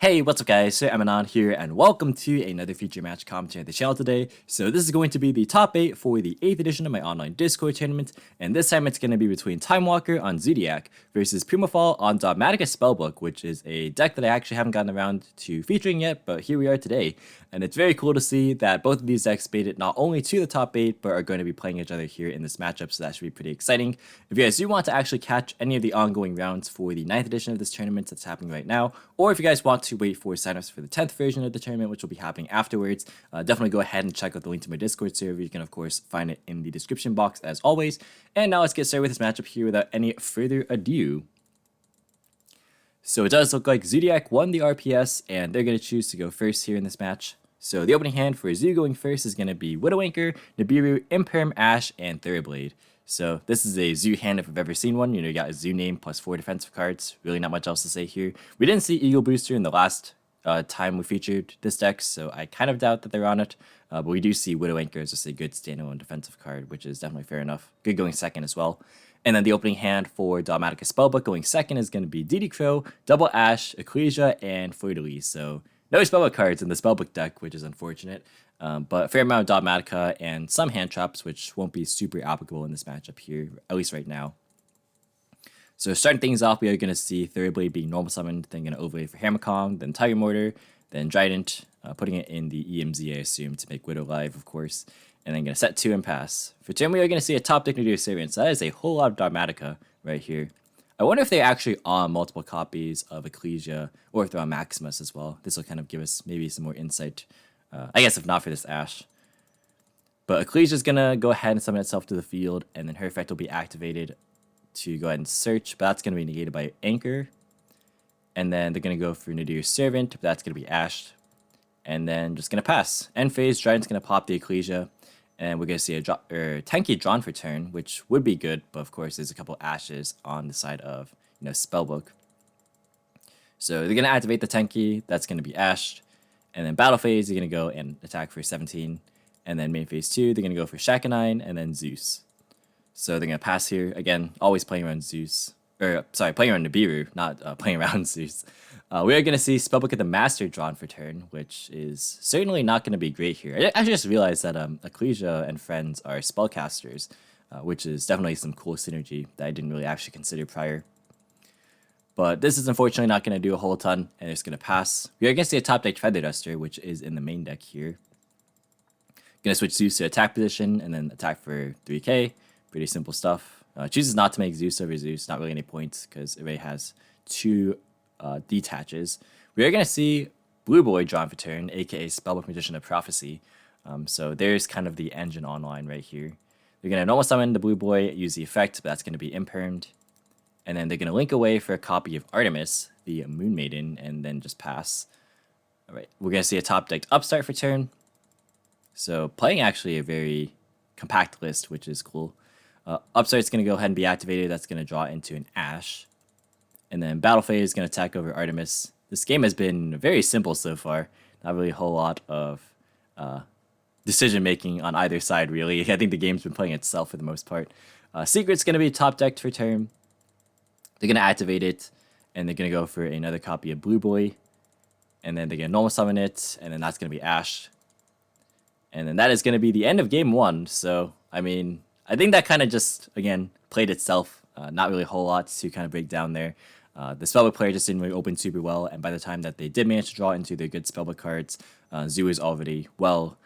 Hey, what's up guys, so Emanon here, and welcome to another feature match commentary on the channel today. So this is going to be the top 8 for the 8th edition of my online Discord tournament, and this time it's going to be between Time Walker on Zoodiac versus Primafall on Dogmatika Spellbook, which is a deck that I actually haven't gotten around to featuring yet, but here we are today. And it's very cool to see that both of these decks made it not only to the top 8, but are going to be playing each other here in this matchup, so that should be pretty exciting. If you guys do want to actually catch any of the ongoing rounds for the 9th edition of this tournament that's happening right now, or if you guys want to wait for signups for the 10th version of the tournament, which will be happening afterwards, definitely go ahead and check out the link to my Discord server. You can, of course, find it in the description box as always. And now let's get started with this matchup here without any further ado. So it does look like Zoodiac won the RPS, and they're going to choose to go first here in this match. So the opening hand for Zoo going first is going to be Widowmaker, Nibiru, Imperm, Ash, and Therablade. So this is a Zoo hand if I've ever seen one. You know, you got a Zoo name plus 4 defensive cards. Really not much else to say here. We didn't see Eagle Booster in the last time we featured this deck, so I kind of doubt that they're on it. But we do see Widowmaker as just a good standalone defensive card, which is definitely fair enough. Good going second as well. And then the opening hand for Dogmatika Spellbook going second is going to be DD Crow, Double Ash, Ecclesia, and Fleur-de-Lis. So no Spellbook cards in the Spellbook deck, which is unfortunate. But a fair amount of Dogmatika and some hand traps, which won't be super applicable in this matchup here, at least right now. So starting things off, we are going to see Therablade being normal summoned, then going to overlay for Hammer Kong, then Tiger Mortar, then Trident, putting it in the EMZ, I assume, to make Widow live, of course. And then going to set 2 and pass. For turn, we are going to see a top deck Nadir Servant, so that is a whole lot of Dogmatika right here. I wonder if they're actually on multiple copies of Ecclesia, or if they're on Maximus as well. This will kind of give us maybe some more insight. I guess if not for this Ash. But Ecclesia is going to go ahead and summon itself to the field, and then her effect will be activated to go ahead and search, but that's going to be negated by Anchor. And then they're going to go for Nadir Servant, but that's going to be Ashed. And then just going to pass. End phase, Trident's going to pop the Ecclesia, and we're going to see a tanky drawn for turn, which would be good, but of course there's a couple Ashes on the side of, Spellbook. So they're going to activate the tanky, that's going to be Ashed. And then battle phase, you're going to go and attack for 17. And then main phase 2, they're going to go for Shakanine and then Zeus. So they're going to pass here. Again, always playing around Zeus. Playing around Nibiru, not playing around Zeus. We are going to see Spellbook at the Master drawn for turn, which is certainly not going to be great here. I just realized that Ecclesia and friends are spellcasters, which is definitely some cool synergy that I didn't really actually consider prior. But this is unfortunately not going to do a whole ton, and it's going to pass. We are going to see a top deck Feather Duster, which is in the main deck here. Going to switch Zeus to attack position, and then attack for 3k. Pretty simple stuff. Chooses not to make Zeus over Zeus, not really any points, because it already has 2 detaches. We are going to see Blue Boy drawn for turn, aka Spellbook Magician of Prophecy. So there's kind of the engine online right here. They're going to normal summon the Blue Boy, use the effect, but that's going to be impermed. And then they're going to link away for a copy of Artemis, the Moon Maiden, and then just pass. Alright, we're going to see a top decked Upstart for turn. So playing actually a very compact list, which is cool. Upstart's going to go ahead and be activated. That's going to draw into an Ash. And then Battle Phase is going to attack over Artemis. This game has been very simple so far. Not really a whole lot of decision making on either side, really. I think the game's been playing itself for the most part. Secret's going to be top decked for turn. They're going to activate it, and they're going to go for another copy of Blue Boy. And then they're going to normal summon it, and then that's going to be Ash. And then that is going to be the end of game 1. So, I mean, I think that kind of just, again, played itself. Not really a whole lot to kind of break down there. The Spellbook player just didn't really open super well, and by the time that they did manage to draw into their good Spellbook cards, Zoo is already well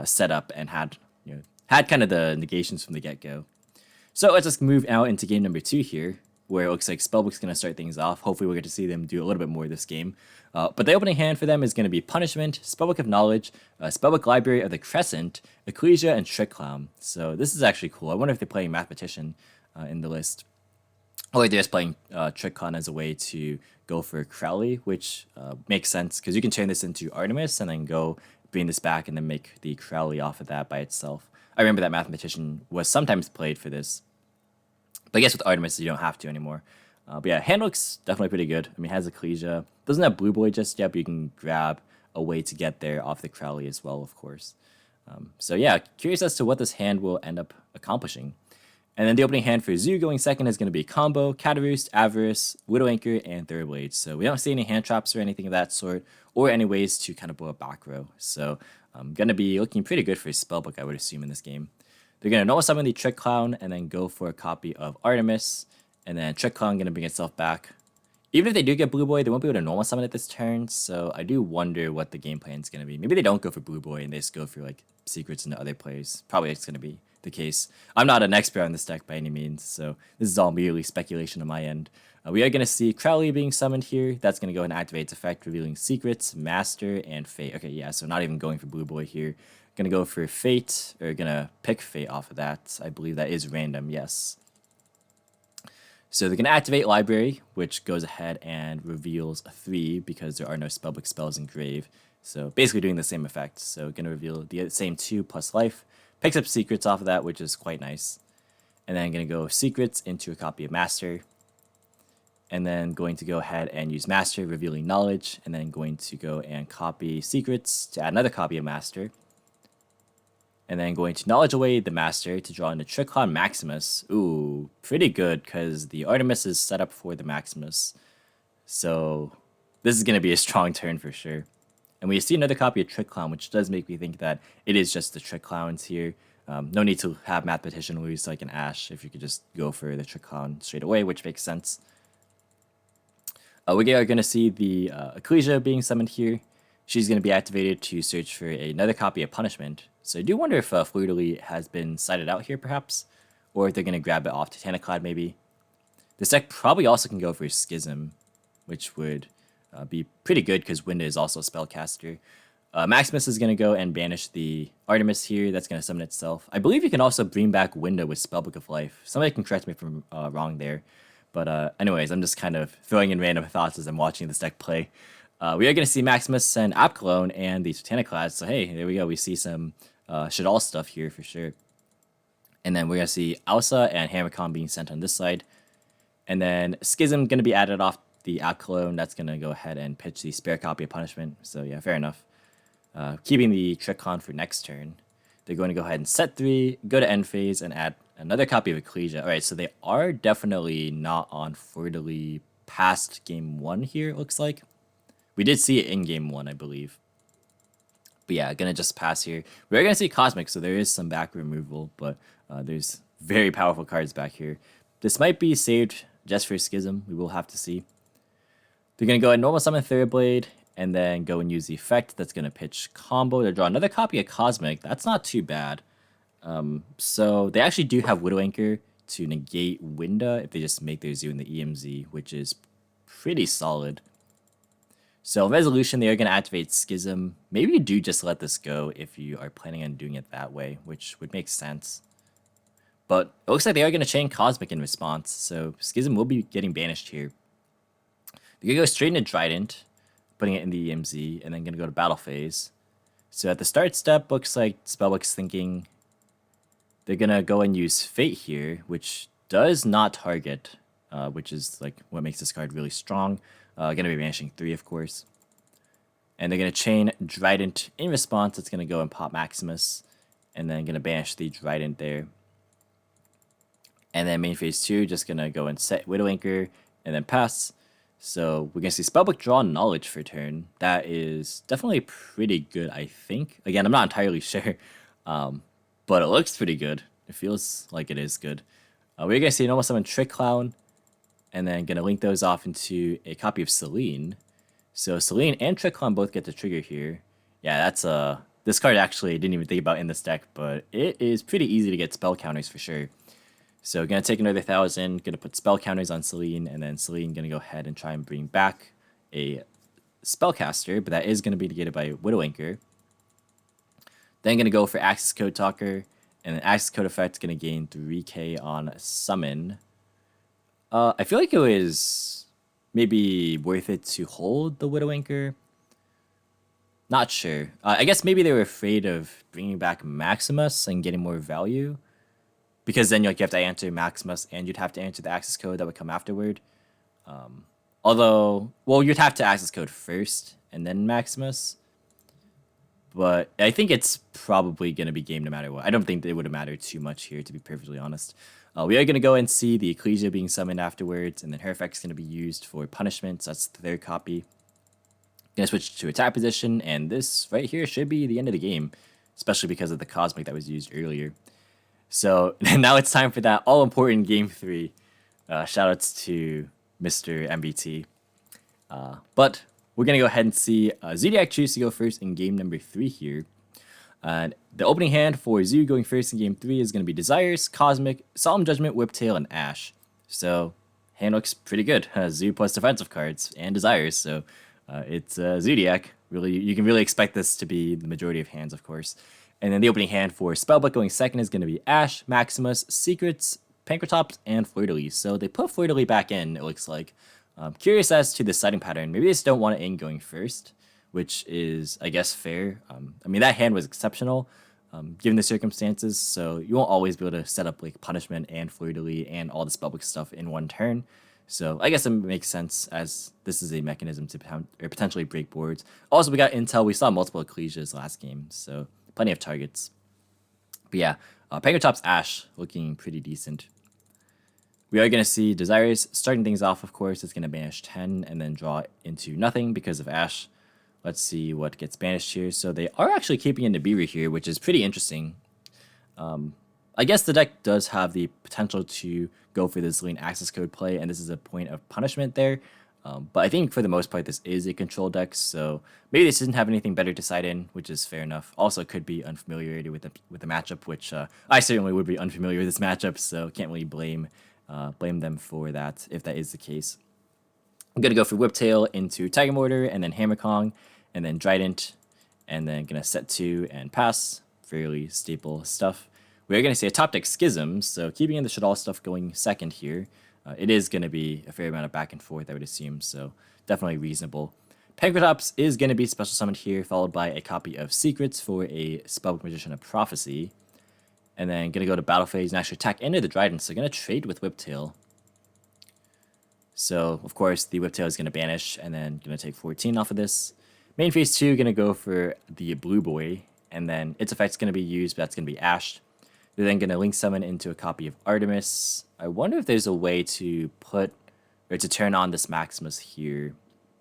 set up and had kind of the negations from the get-go. So let's just move out into game number 2 here, where it looks like Spellbook's going to start things off. Hopefully we'll get to see them do a little bit more this game. But the opening hand for them is going to be Punishment, Spellbook of Knowledge, Spellbook Library of the Crescent, Ecclesia, and Trick Clown. So this is actually cool. I wonder if they're playing Mathematician in the list. Or they're just playing Trick Clown as a way to go for Crowley, which makes sense, because you can turn this into Artemis and then go bring this back and then make the Crowley off of that by itself. I remember that Mathematician was sometimes played for this. But I guess with Artemis, you don't have to anymore. But yeah, hand looks definitely pretty good. I mean, it has Ecclesia. Doesn't have Blue Boy just yet, but you can grab a way to get there off the Crowley as well, of course. So yeah, curious as to what this hand will end up accomplishing. And then the opening hand for Zoo going second is going to be Combo, Cataroost, Avarice, Widowmaker, and Thunderblade. So we don't see any hand traps or anything of that sort, or any ways to kind of blow a back row. So going to be looking pretty good for Spellbook, I would assume, in this game. They're going to normal summon the Trick Clown, and then go for a copy of Artemis, and then Trick Clown going to bring itself back. Even if they do get Blue Boy, they won't be able to normal summon it this turn, so I do wonder what the game plan is going to be. Maybe they don't go for Blue Boy, and they just go for, like, secrets into other plays. Probably it's going to be the case. I'm not an expert on this deck by any means, so this is all merely speculation on my end. We are going to see Crowley being summoned here. That's going to go and activate its effect, revealing Secrets, Master, and Fate. Okay, yeah, so not even going for Blue Boy here. Going to go for Fate, or going to pick Fate off of that. I believe that is random, yes. So they're going to activate Library, which goes ahead and reveals a 3 because there are no Spellbook spells in Grave. So basically doing the same effect. So going to reveal the same 2 plus life. Picks up Secrets off of that, which is quite nice. And then going to go Secrets into a copy of Master. And then going to go ahead and use Master, revealing Knowledge. And then going to go and copy Secrets to add another copy of Master. And then going to Knowledge away the Master to draw in the Trick Clown Maximus. Ooh, pretty good because the Artemis is set up for the Maximus. So this is going to be a strong turn for sure. And we see another copy of Trick Clown, which does make me think that it is just the Trick Clowns here. No need to have Mathematician lose like an Ash if you could just go for the Trick Clown straight away, which makes sense. We are going to see the Ecclesia being summoned here. She's going to be activated to search for another copy of Punishment. So I do wonder if Fleur-de-Lis has been cited out here perhaps, or if they're going to grab it off Titaniclad maybe. This deck probably also can go for Schism, which would be pretty good because Winda is also a spellcaster. Maximus is going to go and banish the Artemis here. That's going to summon itself. I believe you can also bring back Winda with Spellbook of Life. Somebody can correct me if I'm wrong there. But anyways, I'm just kind of throwing in random thoughts as I'm watching this deck play. We are going to see Maximus send Apcalone and the Titaniclad. So hey, there we go. We see some Shadal stuff here for sure. And then we're going to see Alsa and Hammercon being sent on this side. And then Schism going to be added off the Apcalone. That's going to go ahead and pitch the spare copy of Punishment. So yeah, fair enough. Keeping the Trickon for next turn. They're going to go ahead and set 3, go to end phase, and add another copy of Ecclesia. Alright, so they are definitely not on Fleur-de-Lis past game 1 here, it looks like. We did see it in game 1, I believe. But yeah, gonna just pass here. We're gonna see Cosmic, so there is some back removal, but there's very powerful cards back here. This might be saved just for Schism. We will have to see. They're gonna go and normal summon Thunderblade, and then go and use the effect that's gonna pitch Combo to draw another copy of Cosmic. That's not too bad. So they actually do have Widow Anchor to negate Winda if they just make their Zoo in the EMZ, which is pretty solid. So Resolution, they are going to activate Schism. Maybe you do just let this go if you are planning on doing it that way, which would make sense. But it looks like they are going to chain Cosmic in response, so Schism will be getting banished here. They're going to go straight into Trident, putting it in the EMZ, and then going to go to Battle Phase. So at the start step, looks like Spellbook's thinking they're going to go and use Fate here, which does not target, which is like what makes this card really strong. Going to be banishing 3, of course. And they're going to chain Trident in response. It's going to go and pop Maximus. And then going to banish the Trident there. And then main phase 2, just going to go and set Widow Anchor and then pass. So we're going to see Spellbook draw Knowledge for turn. That is definitely pretty good, I think. Again, I'm not entirely sure. But it looks pretty good. It feels like it is good. We're going to see normal summon Trick Clown. And then going to link those off into a copy of Selene. So Selene and Trick Clown both get the trigger here. Yeah, that's this card actually I didn't even think about in this deck, but it is pretty easy to get spell counters for sure. So going to take another 1,000, going to put spell counters on Selene, and then Selene going to go ahead and try and bring back a spellcaster, but that is going to be negated by Widow Anchor. Then going to go for Access Code Talker, and then Access Code Effect going to gain 3k on Summon. I feel like it was maybe worth it to hold the Widow Anchor. Not sure. I guess maybe they were afraid of bringing back Maximus and getting more value. Because then you have to answer Maximus and you'd have to answer the access code that would come afterward. Although, well, you'd have to access code first and then Maximus. But I think it's probably going to be game no matter what. I don't think it would have mattered too much here, to be perfectly honest. We are going to go and see the Ecclesia being summoned afterwards, and then her effect's going to be used for punishment, so that's the third copy. Going to switch to attack position, and this right here should be the end of the game, especially because of the Cosmic that was used earlier. So now it's time for that all-important Game 3. Shoutouts to Mr. MBT. But we're going to go ahead and see Zoodiac choose to go first in game number 3 here. The opening hand for Zoo going first in game 3 is going to be Desires, Cosmic, Solemn Judgment, Whiptail, and Ash. So, hand looks pretty good. Zoo plus defensive cards and Desires. So, it's Zoodiac. Really, you can really expect this to be the majority of hands, of course. And then the opening hand for Spellbook going second is going to be Ash, Maximus, Secrets, Pankratops, and Fleur-de-Lis. So they put Fleur-de-Lis back in, it looks like. Curious as to the setting pattern. Maybe they just don't want it in going first, which is, I guess, fair. I mean, that hand was exceptional, given the circumstances, so you won't always be able to set up like Punishment and Fleur-de-Lis and all the Spellbook stuff in one turn. So I guess it makes sense, as this is a mechanism to potentially break boards. Also, we got intel. We saw multiple Ecclesias last game, so plenty of targets. But yeah, Pankratops Ash looking pretty decent. We are going to see Desires starting things off, of course. It's going to banish 10 and then draw into nothing because of Ash. Let's see what gets banished here. So they are actually keeping in Nibiru here, which is pretty interesting. I guess the deck does have the potential to go for this lane access code play, and this is a point of punishment there. But I think for the most part, this is a control deck, so maybe this doesn't have anything better to side in, which is fair enough. Also, it could be unfamiliarity with the matchup, which I certainly would be unfamiliar with this matchup, so can't really blame them for that if that is the case. I'm going to go for Whiptail into Tiger Mortar, and then Hammer Kong, and then Trident, and then going to set 2 and pass. Fairly staple stuff. We're going to see a top deck Schism, so keeping in the Shadal stuff going second here. It is going to be a fair amount of back and forth, I would assume, so definitely reasonable. Pankratops is going to be special summoned here, followed by a copy of Secrets for a Spellbook Magician of Prophecy. And then going to go to battle phase and actually attack into the Trident, so going to trade with Whiptail. So, of course, the Whiptail is going to banish, and then going to take 14 off of this. Main phase 2, going to go for the Blue Boy, and then its effect's going to be used, but that's going to be Ash. They're then going to link summon into a copy of Artemis. I wonder if there's a way to put, or to turn on this Maximus here.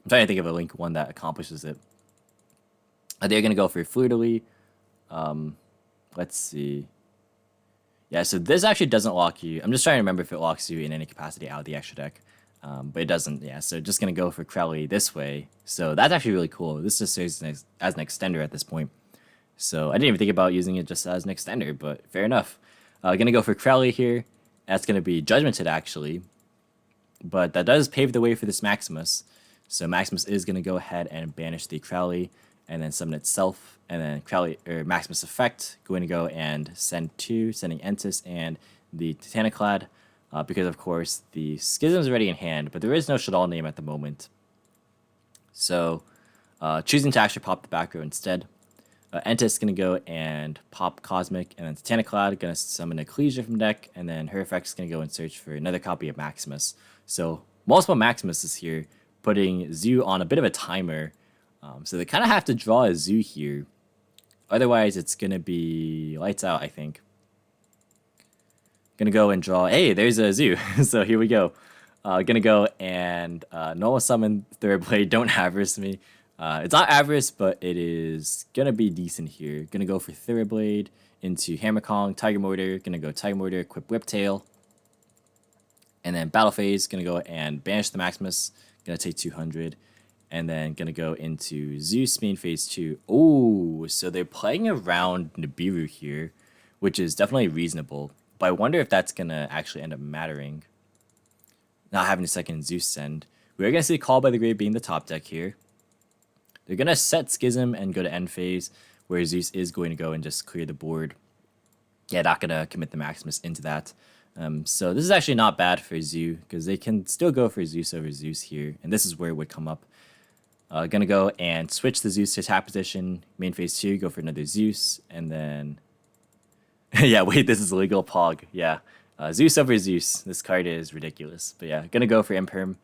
I'm trying to think of a link one that accomplishes it. They're going to go for Fleur-de-Lis. Let's see. Yeah, so this actually doesn't lock you. I'm just trying to remember if it locks you in any capacity out of the extra deck. But it doesn't, yeah. So just going to go for Crowley this way. So that's actually really cool. This just serves as an extender at this point. So I didn't even think about using it just as an extender, but fair enough. Going to go for Crowley here. That's going to be Judgmented, actually. But that does pave the way for this Maximus. So Maximus is going to go ahead and banish the Crowley and then summon itself. And then Crowley, or Maximus effect, going to go and send 2, sending Entis and the Titaniclad. Because, of course, the Schism is already in hand, but there is no Shadal name at the moment. So choosing to actually pop the back row instead. Entis is going to go and pop Cosmic, and then Titaniclad going to summon Ecclesia from deck, and then her effect is going to go and search for another copy of Maximus. So multiple Maximuses here, putting Zoo on a bit of a timer. So they kind of have to draw a Zoo here. Otherwise, it's going to be lights out, I think. Gonna go and draw. Hey, there's a Zoo. So here we go. Gonna go and normal summon Third Blade. Don't avarice me. It's not avarice, but it is gonna be decent here. Gonna go for Third Blade into Hammer Kong, Tiger Mortar. Gonna go Tiger Mortar, equip Whiptail. And then battle phase. Gonna go and banish the Maximus. Gonna take 200. And then gonna go into Zeus main phase 2. Oh, so they're playing around Nibiru here, which is definitely reasonable. But I wonder if that's going to actually end up mattering. Not having a second Zeus send. We're going to see Call by the Grave being the top deck here. They're going to set Schism and go to end phase, where Zeus is going to go and just clear the board. Yeah, not going to commit the Maximus into that. So this is actually not bad for Zoo, because they can still go for Zeus over Zeus here. And this is where it would come up. Going to go and switch the Zeus to attack position. Main phase 2, go for another Zeus. And then... yeah, wait, this is legal Pog. Yeah, Zeus over Zeus. This card is ridiculous. But yeah, gonna go for Imperm,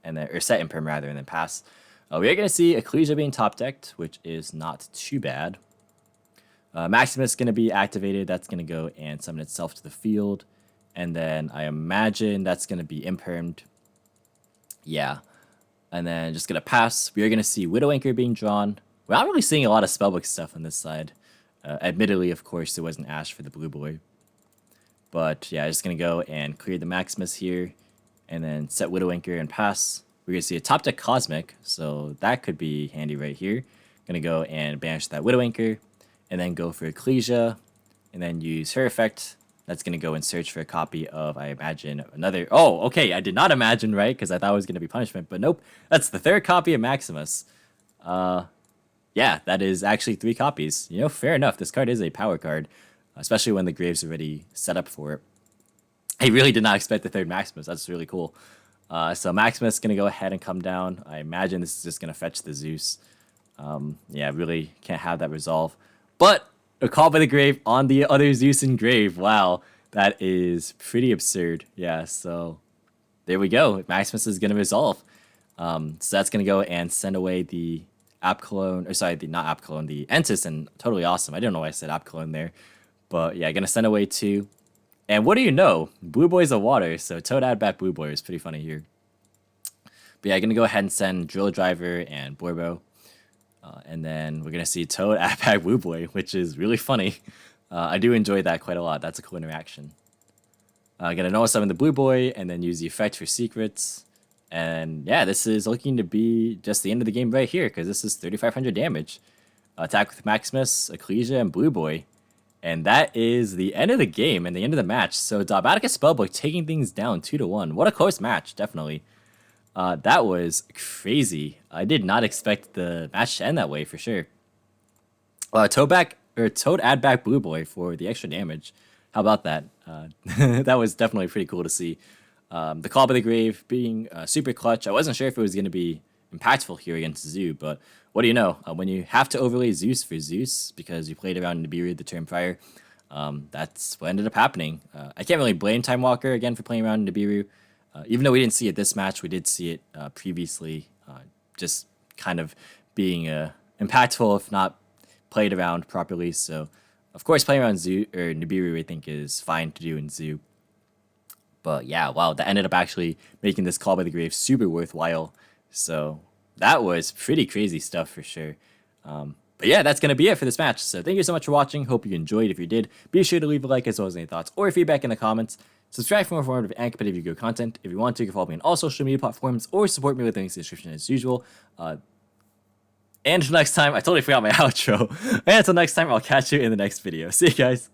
and then, or set Imperm rather, and then pass. We are gonna see Ecclesia being top decked, which is not too bad. Maximus gonna be activated. That's gonna go and summon itself to the field, And then I imagine that's going to be impermed. Yeah. And then just going to pass. We are going to see Widow Anchor being drawn. We're not really seeing a lot of Spellbook stuff on this side. Admittedly, of course, there wasn't Ash for the blue boy. But yeah, just going to go and clear the Maximus here. And then set Widow Anchor and pass. We're going to see a top deck Cosmic. So that could be handy right here. Going to go and banish that Widow Anchor. And then go for Ecclesia. And then use her effect. That's going to go and search for a copy of, I imagine, another... Oh, okay, I did not imagine, right? Because I thought it was going to be Punishment. But nope, that's the third copy of Maximus. Yeah, that is actually 3 copies. You know, fair enough. This card is a power card, especially when the Grave's already set up for it. I really did not expect the third Maximus. That's really cool. So Maximus is going to go ahead and come down. I imagine this is just going to fetch the Zeus. Yeah, really can't have that resolve. But... a call by the grave on the other Zeus in grave. Wow, that is pretty absurd. Yeah, so there we go. Maximus is going to resolve. So that's going to go and send away the Apcalone, or sorry, not Apcalone, the Entis, and totally awesome. I don't know why I said Apcalone there. But yeah, going to send away 2. And what do you know? Blue Boy's a water, so Toad add back Blue Boy is pretty funny here. But yeah, going to go ahead and send Drill Driver and Borbo. And then we're going to see Toad add back Blue Boy, which is really funny. I do enjoy that quite a lot. That's a cool interaction. Going to Noah summon the Blue Boy and then use the effect for secrets. And yeah, this is looking to be just the end of the game right here because this is 3,500 damage. Attack with Maximus, Ecclesia, and Blue Boy. And that is the end of the game and the end of the match. So Dogmatika Spellbook taking things down 2-1. What a close match, definitely. That was crazy. I did not expect the match to end that way for sure. Toad add back Blue Boy for the extra damage. How about that? That was definitely pretty cool to see. The Call by the Grave being super clutch. I wasn't sure if it was going to be impactful here against Zoo, but what do you know? When you have to overlay Zeus for Zeus because you played around Nibiru the turn prior, that's what ended up happening. I can't really blame Time Walker again for playing around Nibiru. Even though we didn't see it this match, we did see it previously, just kind of being impactful if not played around properly. So, of course, playing around Zoo or Nibiru, I think, is fine to do in Zoo. But yeah, wow, that ended up actually making this Call by the Grave super worthwhile. So that was pretty crazy stuff for sure. But yeah, that's going to be it for this match. So thank you so much for watching. Hope you enjoyed. If you did, be sure to leave a like as well as any thoughts or feedback in the comments. Subscribe for more informative and competitive Yu-Gi-Oh content. If you want to, you can follow me on all social media platforms or support me with links in the description as usual. And until next time, I totally forgot my outro. And until next time, I'll catch you in the next video. See you guys.